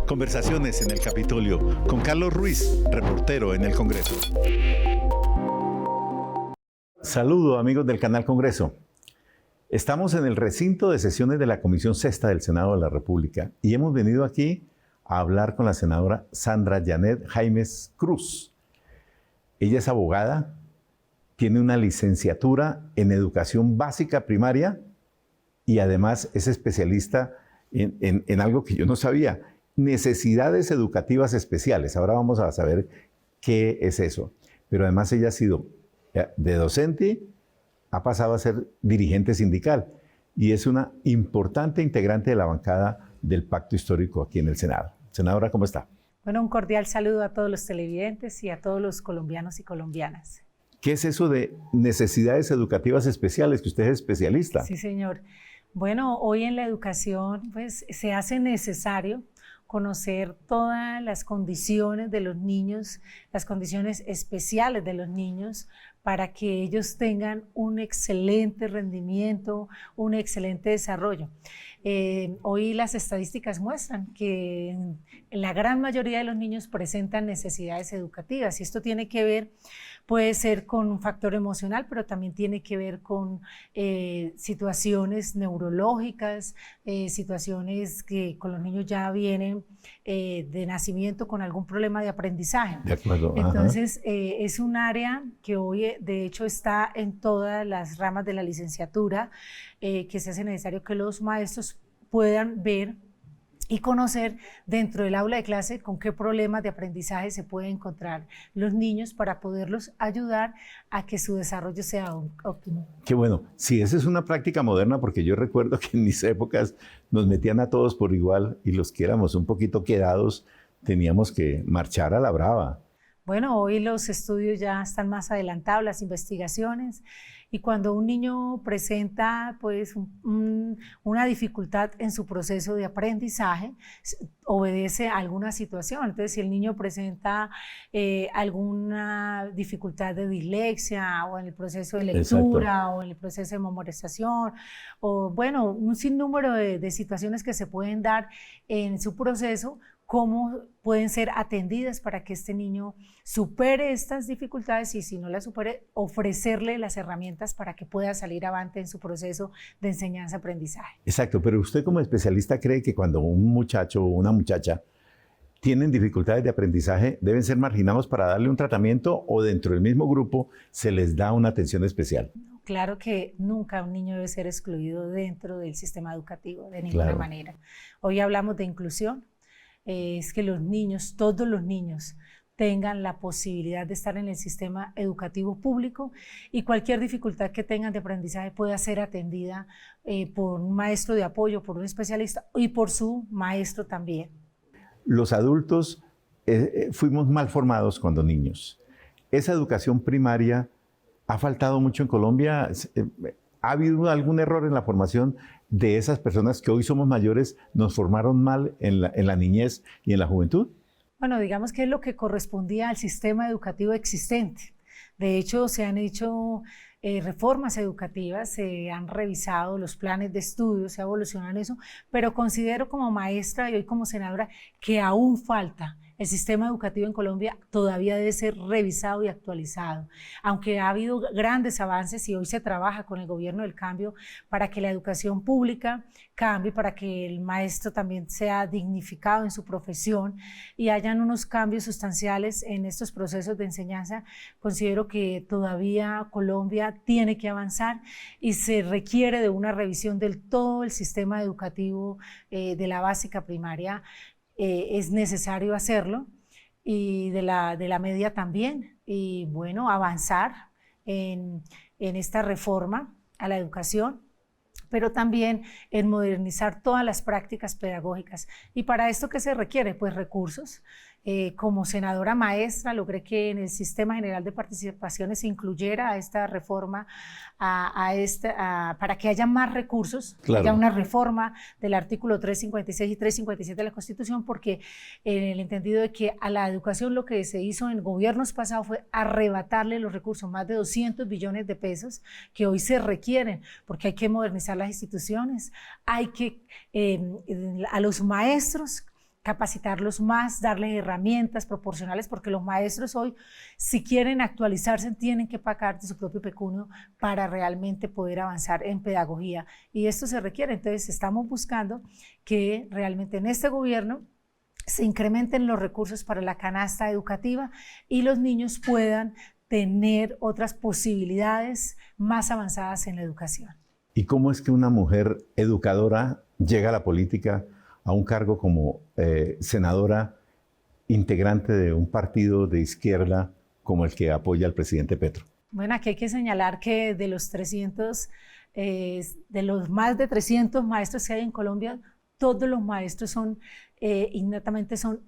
Conversaciones en el Capitolio con Carlos Ruiz, reportero en el Congreso. Saludos amigos del canal Congreso. Estamos en el recinto de sesiones de la Comisión Sexta del Senado de la República y hemos venido aquí a hablar con la senadora Sandra Janet Jaimes Cruz. Ella es abogada, tiene una licenciatura en educación básica primaria y además es especialista en algo que yo no sabía, necesidades educativas especiales. Ahora vamos a saber qué es eso. Pero además ella ha sido de docente, ha pasado a ser dirigente sindical y es una importante integrante de la bancada del Pacto Histórico aquí en el Senado. Senadora, ¿cómo está? Bueno, un cordial saludo a todos los televidentes y a todos los colombianos y colombianas. ¿Qué es eso de necesidades educativas especiales, que usted es especialista? Sí, señor. Bueno, hoy en la educación pues, se hace necesario conocer todas las condiciones de los niños, las condiciones especiales de los niños, para que ellos tengan un excelente rendimiento, un excelente desarrollo. Hoy las estadísticas muestran que la gran mayoría de los niños presentan necesidades educativas y esto tiene que ver, puede ser con un factor emocional, pero también tiene que ver con situaciones neurológicas, situaciones que con los niños ya vienen de nacimiento con algún problema de aprendizaje. De acuerdo. Entonces, es un área que hoy de hecho está en todas las ramas de la licenciatura, que se hace necesario que los maestros puedan ver y conocer dentro del aula de clase con qué problemas de aprendizaje se pueden encontrar los niños para poderlos ayudar a que su desarrollo sea óptimo. Qué bueno. Sí, esa es una práctica moderna porque yo recuerdo que en mis épocas nos metían a todos por igual y los que éramos un poquito quedados teníamos que marchar a la brava. Bueno, hoy los estudios ya están más adelantados, las investigaciones, y cuando un niño presenta pues, una dificultad en su proceso de aprendizaje, obedece a alguna situación. Entonces, si el niño presenta alguna dificultad de dislexia o en el proceso de lectura, exacto, o en el proceso de memorización, o bueno, un sinnúmero de situaciones que se pueden dar en su proceso, cómo pueden ser atendidas para que este niño supere estas dificultades y si no las supere, ofrecerle las herramientas para que pueda salir avante en su proceso de enseñanza-aprendizaje. Exacto, pero usted como especialista cree que cuando un muchacho o una muchacha tienen dificultades de aprendizaje, deben ser marginados para darle un tratamiento o dentro del mismo grupo se les da una atención especial. Claro que nunca un niño debe ser excluido dentro del sistema educativo, de ninguna manera. Hoy hablamos de inclusión. Es que los niños, todos los niños, tengan la posibilidad de estar en el sistema educativo público y cualquier dificultad que tengan de aprendizaje pueda ser atendida por un maestro de apoyo, por un especialista y por su maestro también. Los adultos fuimos mal formados cuando niños. Esa educación primaria ha faltado mucho en Colombia. ¿Ha habido algún error en la formación de esas personas que hoy somos mayores, nos formaron mal en la niñez y en la juventud? Bueno, digamos que es lo que correspondía al sistema educativo existente. De hecho, se han hecho reformas educativas, se han revisado los planes de estudio, se ha evolucionado en eso, pero considero como maestra y hoy como senadora que aún falta. El sistema educativo en Colombia todavía debe ser revisado y actualizado, aunque ha habido grandes avances y hoy se trabaja con el gobierno del cambio para que la educación pública cambie, para que el maestro también sea dignificado en su profesión y hayan unos cambios sustanciales en estos procesos de enseñanza. Considero que todavía Colombia tiene que avanzar y se requiere de una revisión del todo el sistema educativo de la básica primaria. Es necesario hacerlo y de la media también y bueno, avanzar en esta reforma a la educación, pero también en modernizar todas las prácticas pedagógicas. ¿Y para esto qué se requiere? Pues recursos. Como senadora maestra logré que en el Sistema General de Participaciones se incluyera a esta reforma, para que haya más recursos, claro, haya una reforma del artículo 356 y 357 de la Constitución, porque en el entendido de que a la educación lo que se hizo en gobiernos pasados fue arrebatarle los recursos, más de 200 billones de pesos que hoy se requieren, porque hay que modernizar las instituciones, hay que a los maestros capacitarlos más, darles herramientas proporcionales, porque los maestros hoy, si quieren actualizarse, tienen que pagar de su propio pecunio para realmente poder avanzar en pedagogía. Y esto se requiere. Entonces, estamos buscando que realmente en este gobierno se incrementen los recursos para la canasta educativa y los niños puedan tener otras posibilidades más avanzadas en la educación. ¿Y cómo es que una mujer educadora llega a la política, a un cargo como senadora integrante de un partido de izquierda como el que apoya al presidente Petro? Bueno, aquí hay que señalar que de los más de 300 maestros que hay en Colombia, todos los maestros son innatamente son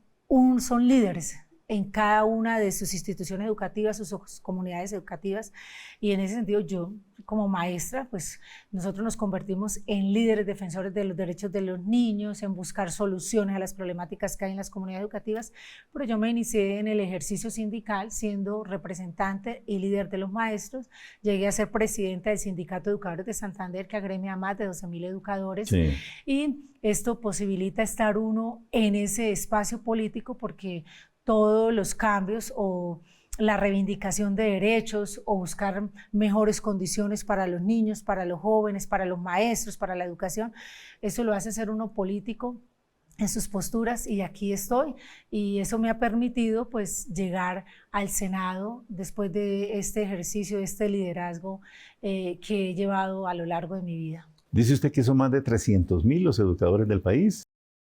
líderes en cada una de sus instituciones educativas, sus comunidades educativas, y en ese sentido yo como maestra, pues nosotros nos convertimos en líderes defensores de los derechos de los niños, en buscar soluciones a las problemáticas que hay en las comunidades educativas, pero yo me inicié en el ejercicio sindical siendo representante y líder de los maestros, llegué a ser presidenta del Sindicato de Educadores de Santander, que agremia a más de 12.000 educadores, sí. Y esto posibilita estar uno en ese espacio político porque todos los cambios o la reivindicación de derechos o buscar mejores condiciones para los niños, para los jóvenes, para los maestros, para la educación, eso lo hace ser uno político en sus posturas, y aquí estoy, y eso me ha permitido pues llegar al Senado después de este ejercicio, de este liderazgo que he llevado a lo largo de mi vida. Dice usted que son más de 300.000 los educadores del país.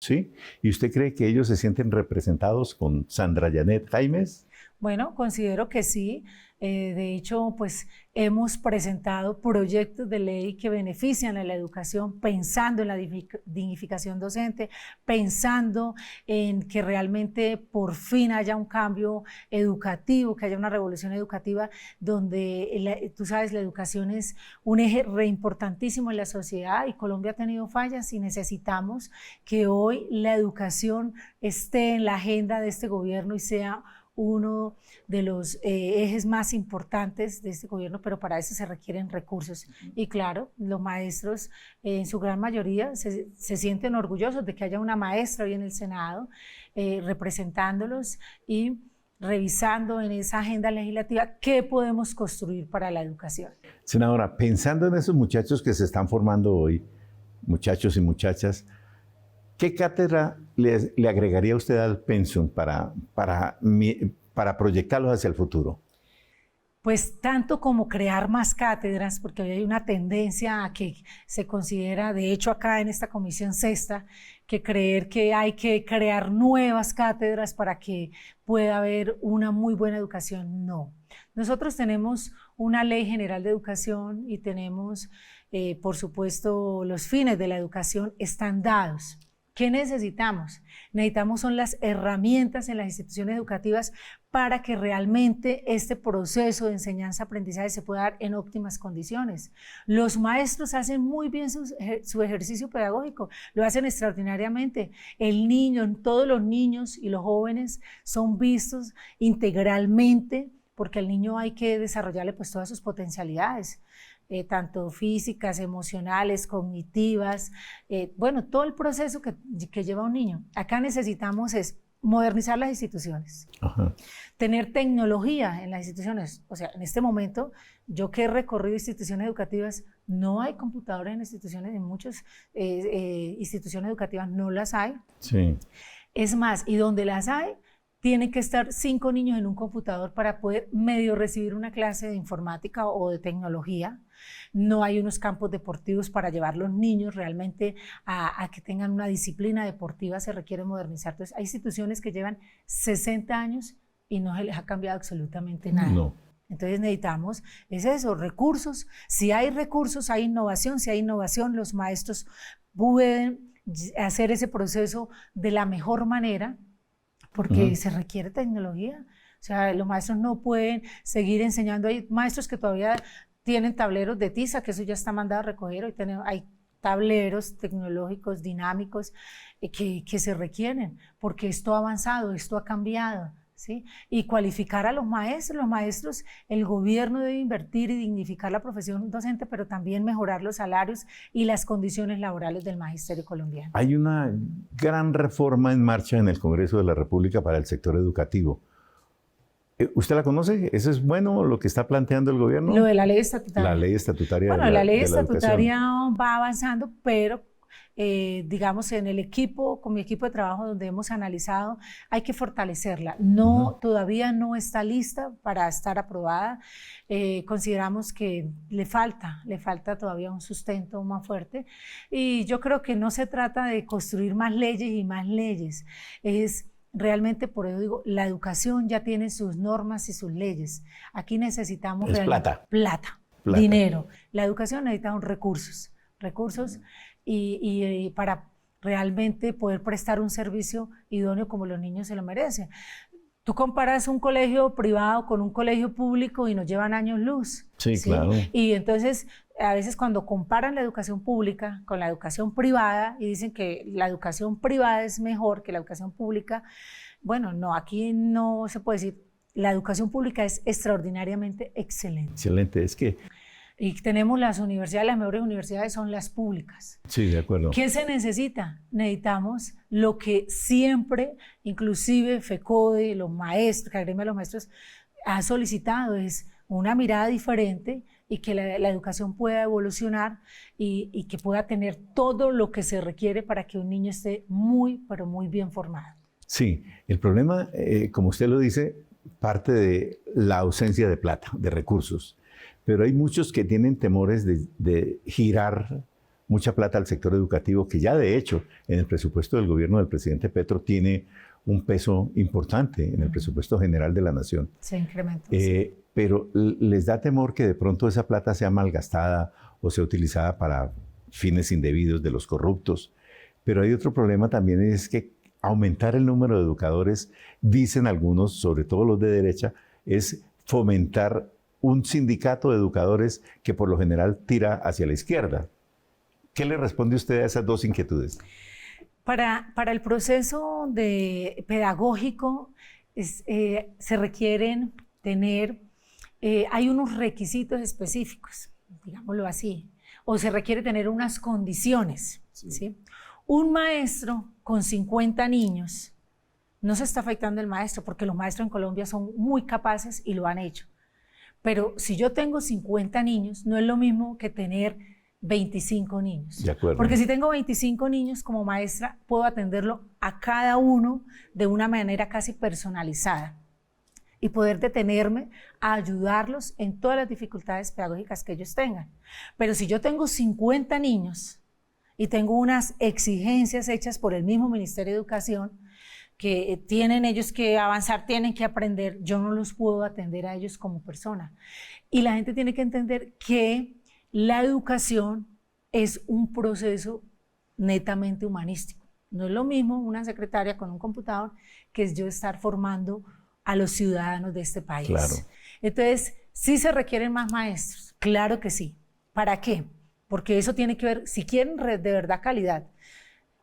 ¿Sí? ¿Y usted cree que ellos se sienten representados con Sandra Janet Jaimes? Bueno, considero que sí. De hecho, pues hemos presentado proyectos de ley que benefician a la educación, pensando en la dignificación docente, pensando en que realmente por fin haya un cambio educativo, que haya una revolución educativa donde, tú sabes, la educación es un eje re importantísimo en la sociedad y Colombia ha tenido fallas y necesitamos que hoy la educación esté en la agenda de este gobierno y sea uno de los ejes más importantes de este gobierno, pero para eso se requieren recursos. Y claro, los maestros en su gran mayoría se sienten orgullosos de que haya una maestra hoy en el Senado representándolos y revisando en esa agenda legislativa qué podemos construir para la educación. Senadora, pensando en esos muchachos que se están formando hoy, muchachos y muchachas, ¿qué cátedra le agregaría usted al pensum para proyectarlos hacia el futuro? Pues tanto como crear más cátedras, porque hoy hay una tendencia a que se considera, de hecho acá en esta comisión sexta, que creer que hay que crear nuevas cátedras para que pueda haber una muy buena educación. No. Nosotros tenemos una ley general de educación y tenemos, por supuesto, los fines de la educación están dados. ¿Qué necesitamos? Necesitamos son las herramientas en las instituciones educativas para que realmente este proceso de enseñanza-aprendizaje se pueda dar en óptimas condiciones. Los maestros hacen muy bien su ejercicio pedagógico, lo hacen extraordinariamente. El niño, todos los niños y los jóvenes son vistos integralmente porque al niño hay que desarrollarle pues todas sus potencialidades. Tanto físicas, emocionales, cognitivas, bueno, todo el proceso que lleva un niño. Acá necesitamos es modernizar las instituciones, tener tecnología en las instituciones. O sea, en este momento, yo que he recorrido instituciones educativas, no hay computadores en instituciones, en muchas instituciones educativas no las hay. Sí. Es más, y donde las hay, tienen que estar 5 niños en un computador para poder medio recibir una clase de informática o de tecnología. No hay unos campos deportivos para llevar los niños realmente a que tengan una disciplina deportiva, se requiere modernizar. Entonces, hay instituciones que llevan 60 años y no se les ha cambiado absolutamente nada. No. Entonces necesitamos, es eso, recursos. Si hay recursos, hay innovación. Si hay innovación, los maestros pueden hacer ese proceso de la mejor manera, porque se requiere tecnología. O sea, los maestros no pueden seguir enseñando. Hay maestros que todavía tienen tableros de tiza, que eso ya está mandado a recoger. Hoy hay tableros tecnológicos, dinámicos, que se requieren, porque esto ha avanzado, esto ha cambiado. ¿sí? Y cualificar a los maestros. Los maestros, el gobierno debe invertir y dignificar la profesión docente, pero también mejorar los salarios y las condiciones laborales del magisterio colombiano. Hay una gran reforma en marcha en el Congreso de la República para el sector educativo. ¿Usted la conoce? ¿Eso es bueno lo que está planteando el gobierno? Lo de la ley estatutaria. La ley estatutaria. Bueno, la ley estatutaria va avanzando, pero digamos, en el equipo, con mi equipo de trabajo donde hemos analizado, hay que fortalecerla. No, todavía no está lista para estar aprobada. Consideramos que le falta todavía un sustento más fuerte. Y yo creo que no se trata de construir más leyes y más leyes. Es realmente, por eso digo, la educación ya tiene sus normas y sus leyes. Aquí necesitamos plata, dinero. La educación necesita recursos y para realmente poder prestar un servicio idóneo como los niños se lo merecen. Tú comparas un colegio privado con un colegio público y nos llevan años luz. Sí, claro. Y entonces, a veces cuando comparan la educación pública con la educación privada y dicen que la educación privada es mejor que la educación pública, bueno, no, aquí no se puede decir. La educación pública es extraordinariamente excelente. Excelente, es que... Y tenemos las universidades, las mejores universidades son las públicas. Sí, de acuerdo. ¿Qué se necesita? Necesitamos lo que siempre, inclusive FECODE, los maestros, que Gremio de los Maestros ha solicitado, es una mirada diferente y que la educación pueda evolucionar y que pueda tener todo lo que se requiere para que un niño esté muy, pero muy bien formado. Sí, el problema, como usted lo dice, parte de la ausencia de plata, de recursos. Pero hay muchos que tienen temores de girar mucha plata al sector educativo, que ya de hecho en el presupuesto del gobierno del presidente Petro tiene un peso importante en el presupuesto general de la nación. Se incrementó. Pero les da temor que de pronto esa plata sea malgastada o sea utilizada para fines indebidos de los corruptos. Pero hay otro problema también, es que aumentar el número de educadores, dicen algunos, sobre todo los de derecha, es fomentar un sindicato de educadores que por lo general tira hacia la izquierda. ¿Qué le responde usted a esas dos inquietudes? Para el proceso pedagógico se requieren tener, hay unos requisitos específicos, digámoslo así, o se requiere tener unas condiciones. ¿Sí? Un maestro con 50 niños, no se está afectando el maestro, porque los maestros en Colombia son muy capaces y lo han hecho. Pero si yo tengo 50 niños, no es lo mismo que tener 25 niños. De acuerdo. Porque si tengo 25 niños como maestra, puedo atenderlo a cada uno de una manera casi personalizada y poder detenerme a ayudarlos en todas las dificultades pedagógicas que ellos tengan. Pero si yo tengo 50 niños y tengo unas exigencias hechas por el mismo Ministerio de Educación, que tienen ellos que avanzar, tienen que aprender, yo no los puedo atender a ellos como persona. Y la gente tiene que entender que la educación es un proceso netamente humanístico. No es lo mismo una secretaria con un computador que es yo estar formando a los ciudadanos de este país. Claro. Entonces, ¿sí se requieren más maestros? Claro que sí. ¿Para qué? Porque eso tiene que ver, si quieren de verdad calidad,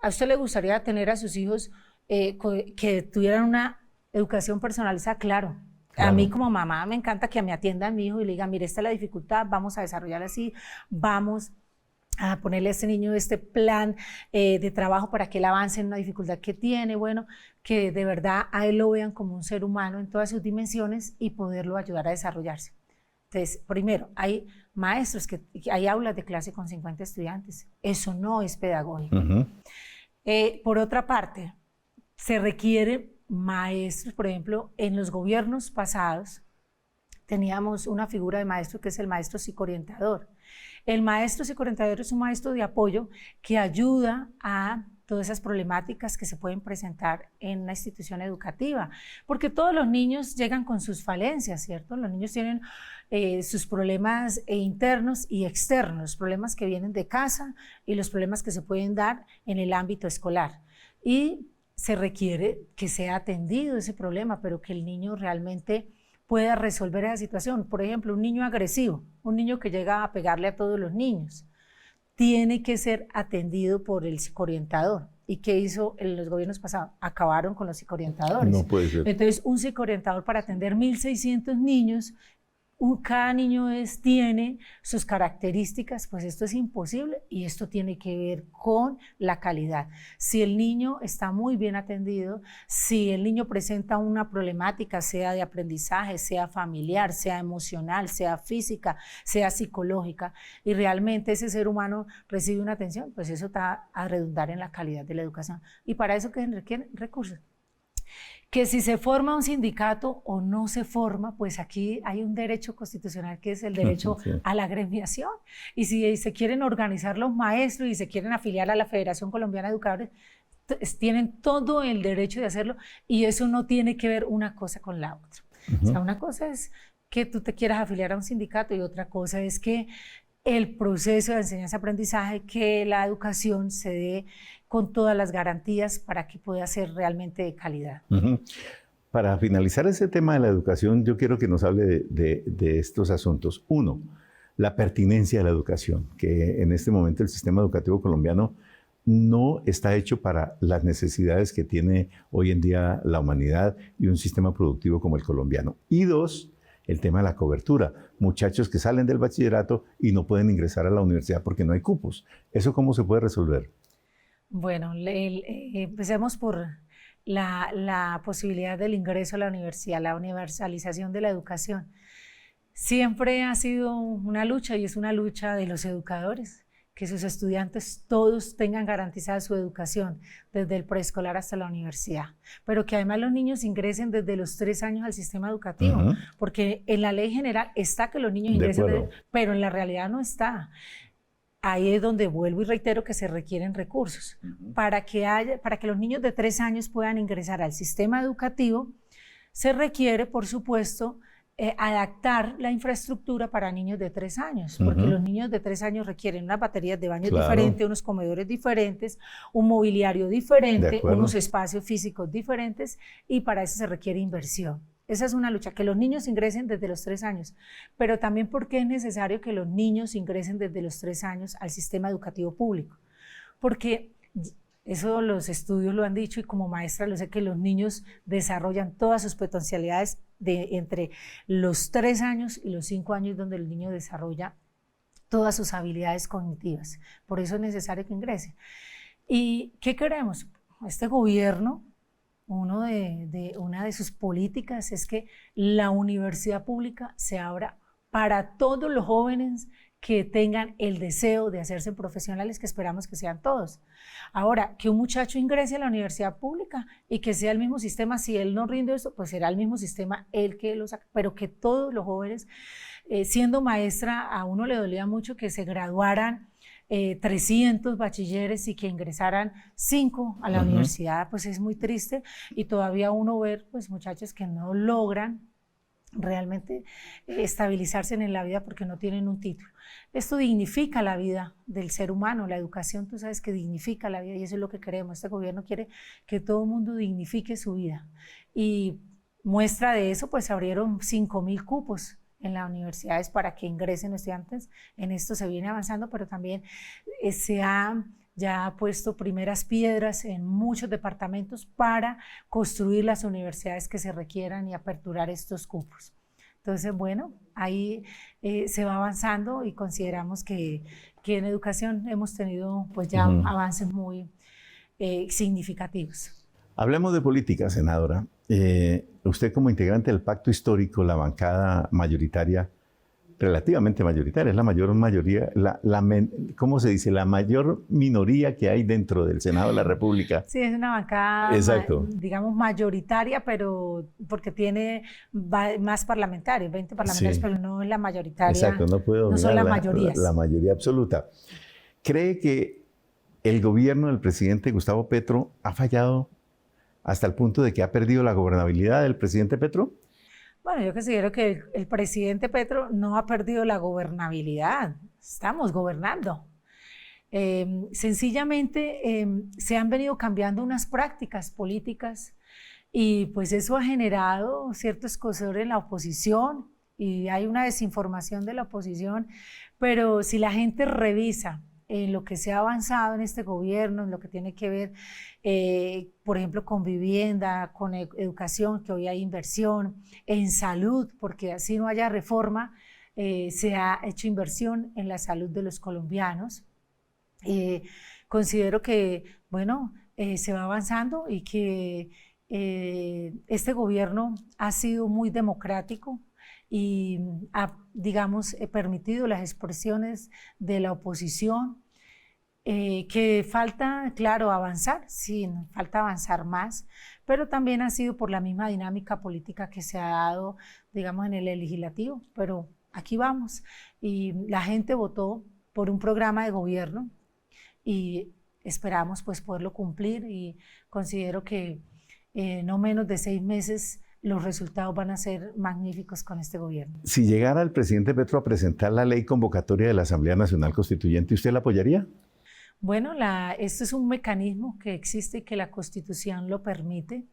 ¿a usted le gustaría tener a sus hijos que tuvieran una educación personalizada? Claro. A mí como mamá me encanta que me atienda a mi hijo y le diga, mire, esta es la dificultad, vamos a desarrollarla así, vamos a ponerle a este niño este plan de trabajo para que él avance en una dificultad que tiene, bueno, que de verdad a él lo vean como un ser humano en todas sus dimensiones y poderlo ayudar a desarrollarse. Entonces, primero, hay maestros, hay aulas de clase con 50 estudiantes, eso no es pedagógico. Por otra parte, se requieren maestros, por ejemplo, en los gobiernos pasados teníamos una figura de maestro que es el maestro psicoorientador. El maestro psicoorientador es un maestro de apoyo que ayuda a todas esas problemáticas que se pueden presentar en una institución educativa, porque todos los niños llegan con sus falencias, ¿cierto? Los niños tienen sus problemas internos y externos, los problemas que vienen de casa y los problemas que se pueden dar en el ámbito escolar. Y se requiere que sea atendido ese problema, pero que el niño realmente pueda resolver esa situación. Por ejemplo, un niño agresivo, un niño que llega a pegarle a todos los niños, tiene que ser atendido por el psicoorientador. ¿Y qué hizo los gobiernos pasados? Acabaron con los psicoorientadores. No puede ser. Entonces, un psicoorientador para atender 1.600 niños, cada niño tiene sus características, pues esto es imposible y esto tiene que ver con la calidad. Si el niño está muy bien atendido, si el niño presenta una problemática, sea de aprendizaje, sea familiar, sea emocional, sea física, sea psicológica, y realmente ese ser humano recibe una atención, pues eso va a redundar en la calidad de la educación. Y para eso que requieren recursos. Que si se forma un sindicato o no se forma, pues aquí hay un derecho constitucional que es el derecho a la agremiación. Y si se quieren organizar los maestros y se quieren afiliar a la Federación Colombiana de Educadores, tienen todo el derecho de hacerlo y eso no tiene que ver una cosa con la otra. O sea, una cosa es que tú te quieras afiliar a un sindicato y otra cosa es que el proceso de enseñanza-aprendizaje, que la educación se dé con todas las garantías para que pueda ser realmente de calidad. Para finalizar ese tema de la educación, yo quiero que nos hable de estos asuntos. Uno, la pertinencia de la educación, que en este momento el sistema educativo colombiano no está hecho para las necesidades que tiene hoy en día la humanidad y un sistema productivo como el colombiano. Y dos, el tema de la cobertura. Muchachos que salen del bachillerato y no pueden ingresar a la universidad porque no hay cupos. ¿Eso cómo se puede resolver? Bueno, empecemos por la posibilidad del ingreso a la universidad, la universalización de la educación. Siempre ha sido una lucha y es una lucha de los educadores, que sus estudiantes todos tengan garantizada su educación, desde el preescolar hasta la universidad, pero que además los niños ingresen desde los 3 años al sistema educativo, porque en la ley general está que los niños ingresen, pero en la realidad no está. Ahí es donde vuelvo y reitero que se requieren recursos. Para que los niños de 3 años puedan ingresar al sistema educativo, se requiere, por supuesto, adaptar la infraestructura para niños de 3 años, porque los niños de 3 años requieren unas baterías de baños diferentes, unos comedores diferentes, un mobiliario diferente, unos espacios físicos diferentes, y para eso se requiere inversión. Esa es una lucha, que los niños ingresen desde los 3 años, pero también porque es necesario que los niños ingresen desde los 3 años al sistema educativo público, porque eso los estudios lo han dicho y como maestra lo sé, que los niños desarrollan todas sus potencialidades entre los 3 años y los 5 años, donde el niño desarrolla todas sus habilidades cognitivas. Por eso es necesario que ingrese. ¿Y qué queremos? Este gobierno, una de sus políticas es que la universidad pública se abra para todos los jóvenes que tengan el deseo de hacerse profesionales, que esperamos que sean todos. Ahora, que un muchacho ingrese a la universidad pública y que sea el mismo sistema, si él no rinde eso, pues será el mismo sistema el que lo saca, pero que todos los jóvenes, siendo maestra, a uno le dolía mucho que se graduaran 300 bachilleres y que ingresaran 5 a la universidad, pues es muy triste, y todavía uno ver pues muchachos que no logran realmente estabilizarse en la vida porque no tienen un título. Esto dignifica la vida del ser humano, la educación, tú sabes que dignifica la vida y eso es lo que queremos. Este gobierno quiere que todo el mundo dignifique su vida y muestra de eso, pues abrieron 5.000 cupos en las universidades para que ingresen estudiantes. En esto se viene avanzando, pero también se ha ya puesto primeras piedras en muchos departamentos para construir las universidades que se requieran y aperturar estos cupos. Entonces, bueno, ahí se va avanzando y consideramos que en educación hemos tenido pues ya avances muy significativos. Hablemos de política, senadora. Usted como integrante del pacto histórico, la bancada mayoritaria, relativamente mayoritaria, es la mayor mayoría, ¿cómo se dice? La mayor minoría que hay dentro del Senado de la República. Sí, es una bancada, digamos, mayoritaria, pero porque tiene más parlamentarios, 20 parlamentarios, sí, pero no es la mayoritaria. Exacto, no puedo no son las mayorías. La mayoría absoluta. ¿Cree que el gobierno del presidente Gustavo Petro ha fallado hasta el punto de que ha perdido la gobernabilidad del presidente Petro? Bueno, yo considero que el presidente Petro no ha perdido la gobernabilidad, estamos gobernando. Sencillamente se han venido cambiando unas prácticas políticas y pues eso ha generado cierto escozor en la oposición y hay una desinformación de la oposición, pero si la gente revisa en lo que se ha avanzado en este gobierno, en lo que tiene que ver, por ejemplo, con vivienda, con educación, que hoy hay inversión, en salud, porque así no haya reforma, se ha hecho inversión en la salud de los colombianos. Considero que, bueno, se va avanzando y que este gobierno ha sido muy democrático y ha, digamos, permitido las expresiones de la oposición, que falta, claro, avanzar, sí, falta avanzar más, pero también ha sido por la misma dinámica política que se ha dado, digamos, en el legislativo, pero aquí vamos, y la gente votó por un programa de gobierno y esperamos pues poderlo cumplir, y considero que no menos de 6 meses los resultados van a ser magníficos con este gobierno. Si llegara el presidente Petro a presentar la ley convocatoria de la Asamblea Nacional Constituyente, ¿usted la apoyaría? Bueno, este es un mecanismo que existe y que la Constitución lo permite,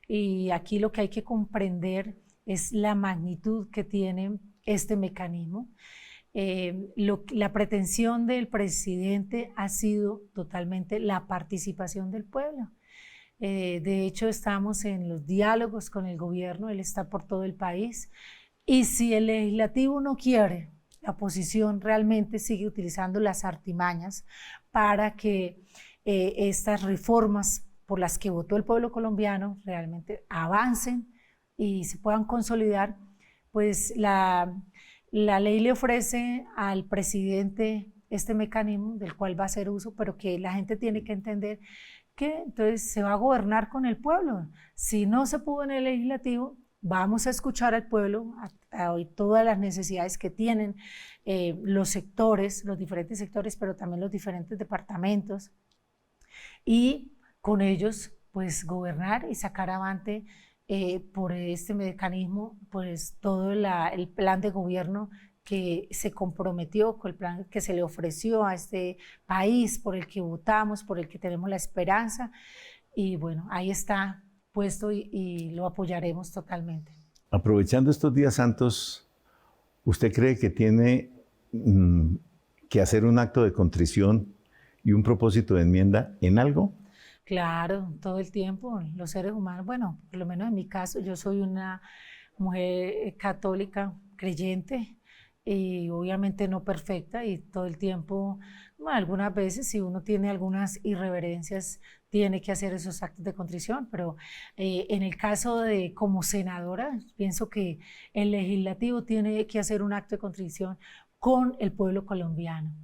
y aquí lo que hay que comprender es la magnitud que tiene este mecanismo. La pretensión del presidente ha sido totalmente la participación del pueblo. De hecho, estamos en los diálogos con el gobierno, él está por todo el país, y si el legislativo no quiere, la oposición realmente sigue utilizando las artimañas para que estas reformas por las que votó el pueblo colombiano realmente avancen y se puedan consolidar. Pues la ley le ofrece al presidente este mecanismo del cual va a hacer uso, pero que la gente tiene que entender que entonces se va a gobernar con el pueblo. Si no se pudo en el legislativo, vamos a escuchar al pueblo, a oír todas las necesidades que tienen los sectores, los diferentes sectores, pero también los diferentes departamentos, y con ellos pues gobernar y sacar avante por este mecanismo pues todo el plan de gobierno que se comprometió, con el plan que se le ofreció a este país, por el que votamos, por el que tenemos la esperanza, y bueno, ahí está puesto y lo apoyaremos totalmente. Aprovechando estos días santos, ¿usted cree que tiene que hacer un acto de contrición y un propósito de enmienda en algo? Claro, todo el tiempo, los seres humanos, bueno, por lo menos en mi caso, yo soy una mujer católica, creyente, y obviamente no perfecta, y todo el tiempo, bueno, algunas veces si uno tiene algunas irreverencias, tiene que hacer esos actos de contrición, pero en el caso de como senadora, pienso que el legislativo tiene que hacer un acto de contrición con el pueblo colombiano,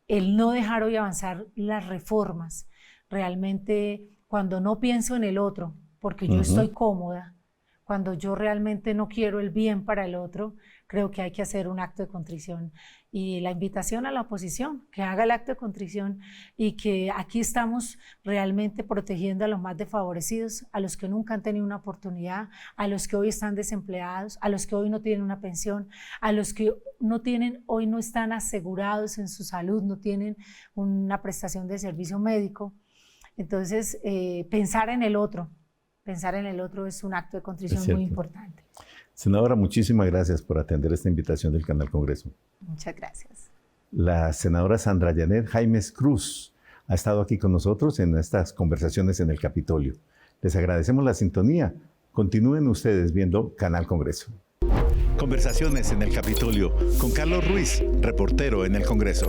el no dejar hoy avanzar las reformas. Realmente cuando no pienso en el otro, porque yo estoy cómoda, cuando yo realmente no quiero el bien para el otro, creo que hay que hacer un acto de contrición. Y la invitación a la oposición, que haga el acto de contrición, y que aquí estamos realmente protegiendo a los más desfavorecidos, a los que nunca han tenido una oportunidad, a los que hoy están desempleados, a los que hoy no tienen una pensión, a los que hoy no están asegurados en su salud, no tienen una prestación de servicio médico. Entonces, pensar en el otro es un acto de contrición muy importante. Senadora, muchísimas gracias por atender esta invitación del Canal Congreso. Muchas gracias. La senadora Sandra Janet Jaimes Cruz ha estado aquí con nosotros en estas conversaciones en el Capitolio. Les agradecemos la sintonía. Continúen ustedes viendo Canal Congreso. Conversaciones en el Capitolio con Carlos Ruiz, reportero en el Congreso.